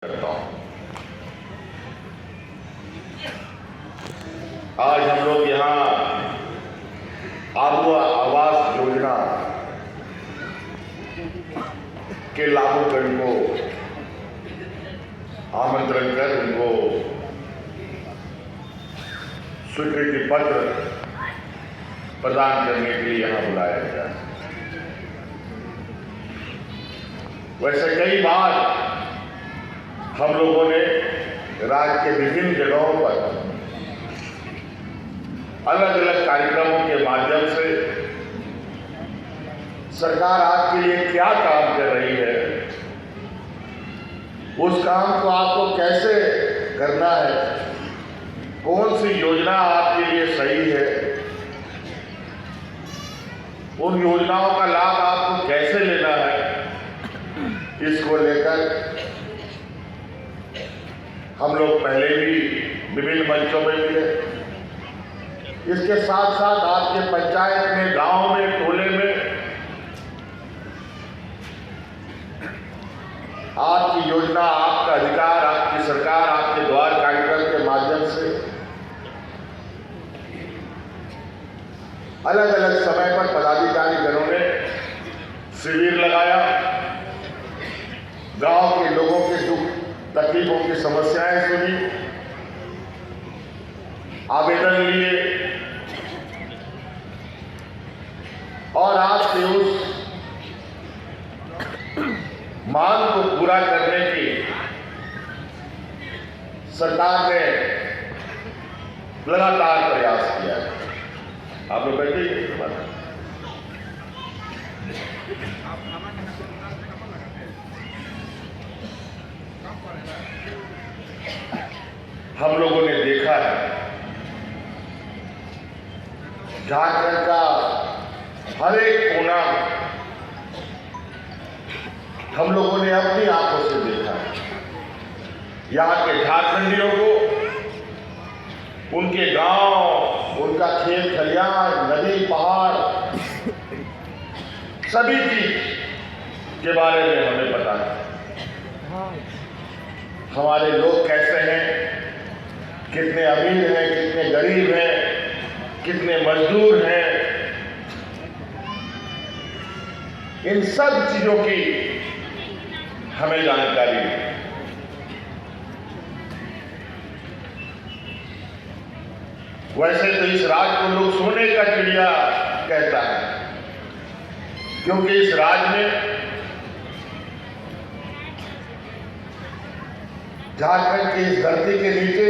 करता हूं। आज हम लोग यहां आवास योजना के लाभुकों को आमंत्रण कर उनको स्वीकृति पत्र प्रदान करने के लिए यहां बुलाया गया। वैसे कई बार हम लोगों ने राज्य के विभिन्न जगहों पर अलग अलग कार्यक्रमों के माध्यम से सरकार आपके लिए क्या काम कर रही है, उस काम को आपको कैसे करना है, कौन सी योजना आपके लिए सही है, उन योजनाओं का लाभ आपको कैसे लेना है, इसको लेकर हम लोग पहले भी विभिन्न मंचों में मिले। इसके साथ साथ आपके पंचायत में, गांव में, टोले में आपकी योजना, आपका अधिकार, आपकी सरकार, आपके द्वार कार्यक्रम के माध्यम से अलग अलग समय पर पदाधिकारी गणों ने शिविर लगाया, गांव के लोगों के दुख तकलीफों की समस्याएं सुनी, आवेदन लिए और आपसे उस मांग को पूरा करने की सरकार ने लगातार प्रयास किया है। आप लोग बैठे हम लोगों ने देखा है झारखंड का हर एक कोना हम लोगों ने अपनी आंखों से देखा है। यहाँ के झारखंडियों को उनके गांव, उनका खेत खलियान, नदी, पहाड़, सभी चीज के बारे में हमें पता है। हमारे लोग कैसे हैं, कितने अमीर हैं, कितने गरीब हैं, कितने मजदूर हैं, इन सब चीजों की हमें जानकारी है। वैसे तो इस राज्य को लोग सोने का चिड़िया कहता है, क्योंकि इस राज्य में झारखंड की इस धरती के नीचे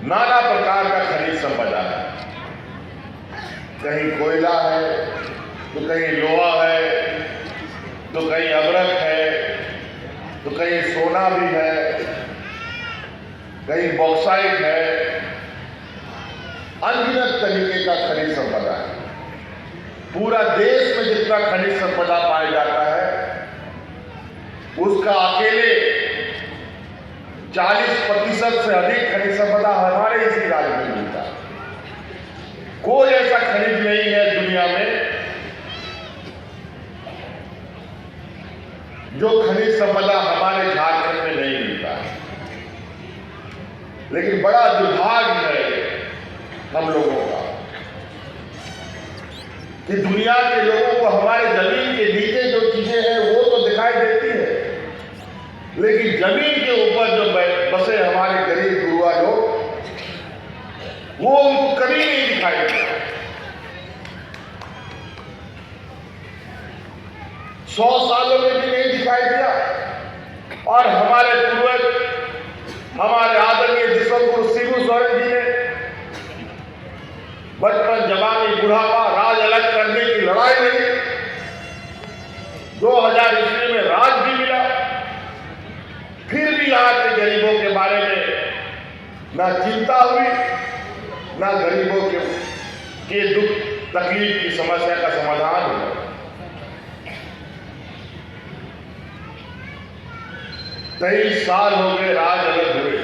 नाना प्रकार का खनिज संपदा है। कहीं कोयला है, तो कहीं लोहा है, तो कहीं अबरक है, तो कहीं सोना भी है, कहीं बॉक्साइट है, अनगिनत तरीके का खनिज संपदा है। पूरा देश में जितना खनिज संपदा पाया जाता है, उसका अकेले 40% से अधिक खनिज संपदा हमारे इसी राज्य में मिलता है। कोई ऐसा खनिज नहीं है दुनिया में जो खनिज संपदा हमारे झारखंड में नहीं मिलता है। लेकिन बड़ा दुर्भाग्य है हम लोगों का कि दुनिया के लोगों को हमारे जमीन के नीचे जो चीजें हैं वो तो दिखाई देती है, लेकिन जमीन के ऊपर जो बसे हमारे गरीब गुरुआ लोग, वो उनको कभी नहीं दिखाई देता। 100 सालों में भी नहीं दिखाई दिया। और हमारे पूर्वज, हमारे आदरणीय दिसंबर शिबू सोरेन जी ने बचपन, जवानी, बुढ़ापा, राज अलग करने की लड़ाई लड़ी। 2000 ईस्वी में राज भी मिला, फिर भी यहाँ के गरीबों के बारे में ना चिंता हुई, ना गरीबों के दुख तकलीफ की समस्या का समाधान हुआ। 23 साल हो गए राज अलग हुए,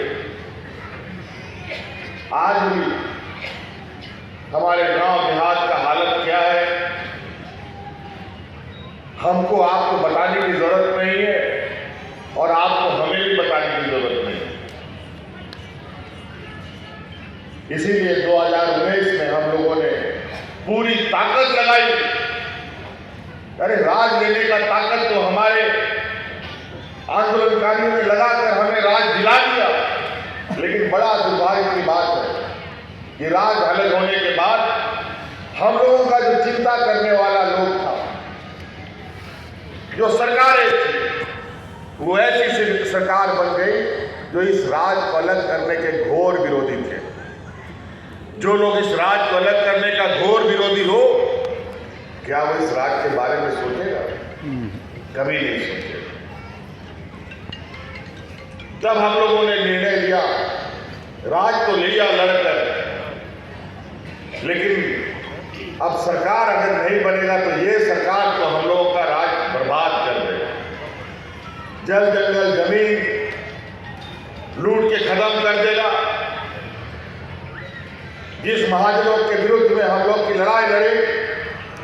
आज भी हमारे गांव देहात का हालत क्या है हमको आपको बताने की जरूरत नहीं है। और इसीलिए 2019 में हम लोगों ने पूरी ताकत लगाई। अरे राज लेने का ताकत तो हमारे आंदोलनकारियों ने लगाकर हमें राज दिला दिया, लेकिन बड़ा दुर्भाग्य की बात है कि राज अलग होने के बाद हम लोगों का जो चिंता करने वाला लोग था, जो सरकारें थी, वो ऐसी सरकार बन गई जो इस राज को अलग करने के घोर विरोधी थे। जो लोग इस राज को अलग करने का घोर विरोधी हो, क्या वो इस राज के बारे में सोचेगा? कभी नहीं सोचेगा। जब हम लोगों ने निर्णय लिया, राज तो लिया लड़कर, लेकिन अब सरकार अगर नहीं बनेगा तो ये सरकार तो हम लोगों का राज बर्बाद कर देगा। जल जंगल जमीन लूट के खत्म कर देगा। जिस महाजनों के विरुद्ध में हम लोग की लड़ाई लड़े,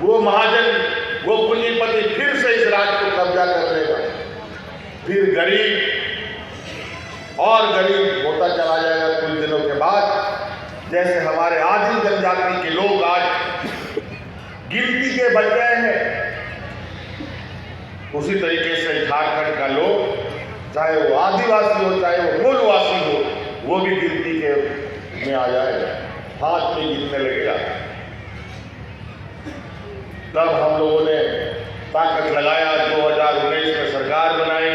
वो महाजन, वो पूंजीपति फिर से इस राज को कब्जा कर लेगा। फिर गरीब और गरीब होता चला जाएगा। कुछ दिनों के बाद जैसे हमारे आदिम जनजाति के लोग आज गिनती के बच गए हैं, उसी तरीके से झारखंड का लोग, चाहे वो आदिवासी हो चाहे वो मूलवासी हो, वो भी गिनती के में आ जाएगा, हाथ में गिनने लगेगा। तब हम लोगों ने ताकत लगाया, 2019 में सरकार बनाई।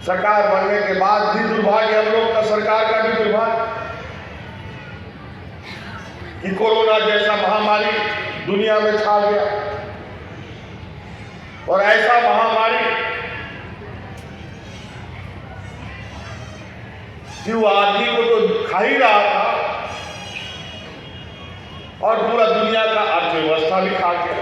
सरकार बनने के बाद भी दुर्भाग्य हम लोग का, सरकार का भी दुर्भाग्य कि कोरोना जैसा महामारी दुनिया में छा गया, और ऐसा महामारी कि वो आदमी को तो खा ही रहा था और पूरा दुनिया का अर्थव्यवस्था भी खा गया।